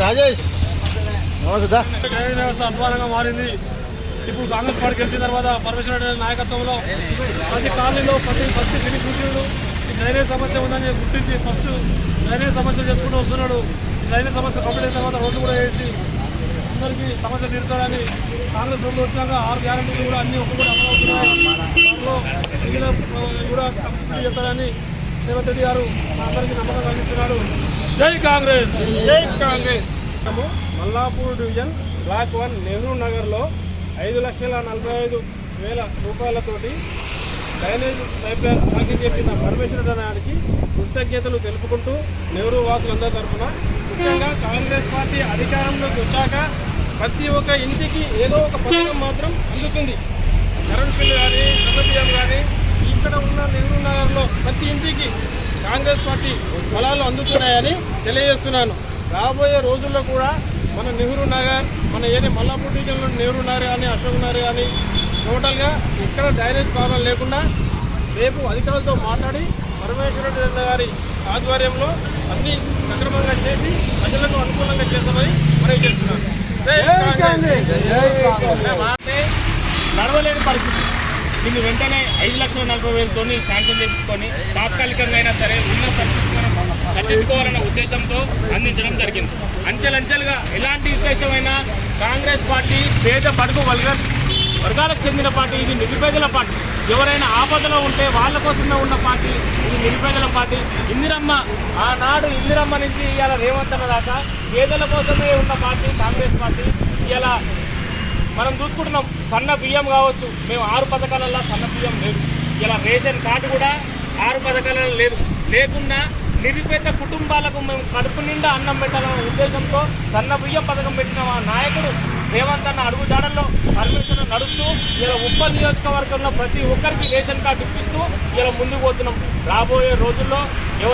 Rajesh drainage వ్యవస్థ అధ్వానంగా మారింది. ఇప్పుడు కాంగ్రెస్ పార్టీ గెలిచిన తర్వాత పరమేశ్వర నాయకత్వంలో ప్రతి కాలనీలో ఫస్ట్ తిరిగి సూచనలు ఈ డ్రైనేజ్ సమస్య ఉందని గుర్తించి ఫస్ట్ డ్రైనేజ్ సమస్య చేసుకుంటూ వస్తున్నాడు. డ్రైనేజ్ సమస్య కంప్లీట్ అయిన తర్వాత రోడ్లు కూడా వేసి అందరికీ సమస్య తీర్చాలని కాంగ్రెస్ ప్రభుత్వం వచ్చాక 6 గ్యారెంటీలు కూడా అన్ని ఒక్కటి అమలవుతున్నాయి. దాంట్లో మిగిలిన కూడా కంప్లీట్ చేస్తారని రేవంత్ రెడ్డి గారు అందరికీ నమ్మకం కలిగిస్తున్నాడు. జై కాంగ్రెస్, జై కాంగ్రెస్. మల్లాపూర్ డివిజన్ బ్లాక్ 1 నెహ్రూ నగర్లో 5,45,000 రూపాయలతోటి డ్రైనేజ్ పైప్ లైన్ బాకీ చెప్పిన పరమేశ్వర గారికి కృతజ్ఞతలు తెలుపుకుంటూ నెహ్రూ వాసులందరి తరఫున ముఖ్యంగా కాంగ్రెస్ పార్టీ అధికారంలోకి వచ్చాక ప్రతి ఒక్క ఇంటికి ఏదో ఒక పథకం మాత్రం అందుతుంది. కరెంట్ బిల్లు కానీ సన్నబియ్యం కానీ ఇక్కడ ఉన్న నెహ్రూ నగర్లో ప్రతి ఇంటికి కాంగ్రెస్ పార్టీ ఫలాలు అందుతున్నాయని తెలియజేస్తున్నాను. రాబోయే రోజుల్లో కూడా మన నెహ్రూ నగర్ మన మల్లాపూర్ డివిజన్లో నెహ్రూ నగర్ కానీ అశోక్ నగర్ కానీ టోటల్గా ఇక్కడ డ్రైనేజ్ ప్రాబ్లం లేకుండా రేపు అధికారులతో మాట్లాడి పరమేశ్వర గారి ఆధ్వర్యంలో అన్ని సక్రమంగా చేసి ప్రజలకు అనుకూలంగా చేస్తామని మనవి చేస్తున్నాను. నడవలేని పరిస్థితి దీన్ని వెంటనే 5,40,000తో శాంక్షన్ చేయించుకొని తాత్కాలికంగా అయినా సరే ఉన్న పరిస్థితి మనం సరిదిద్దుకోవాలన్న ఉద్దేశంతో అందించడం జరిగింది. అంచెలంచెలుగా ఎలాంటి ఉద్దేశమైనా కాంగ్రెస్ పార్టీ పేద బడుగు వర్గాలకు చెందిన పార్టీ, ఇది నిరుపేదల పార్టీ. ఎవరైనా ఆపదలో ఉంటే వాళ్ళ కోసమే ఉన్న పార్టీ ఇది నిరుపేదల పార్టీ. ఇందిరమ్మ ఆనాడు ఇందిరమ్మ నుంచి ఇవాళ రేవంత్ అన్న దాకా పేదల కోసమే ఉన్న పార్టీ కాంగ్రెస్ పార్టీ. ఇలా మనం చూసుకుంటున్నాం, సన్న బియ్యం కావచ్చు, మేము 6 పథకాలలో సన్న బియ్యం లేదు. ఇలా రేషన్ కార్డు కూడా 6 పథకాలలో లేదు. లేకున్నా నిరుపేద కుటుంబాలకు మేము కడుపు నిండా అన్నం పెట్టాలన్న ఉద్దేశంతో సన్న బియ్యం పథకం పెట్టిన మా నాయకుడు రేవంత్ అన్న అడుగుజాడల్లో పరమేశ్వరం నడుస్తూ ఇలా ఉప్పల్ నియోజకవర్గంలో ప్రతి ఒక్కరికి రేషన్ కార్డు ఇప్పిస్తూ ఇలా ముందుకు పోతున్నాం. రాబోయే రోజుల్లో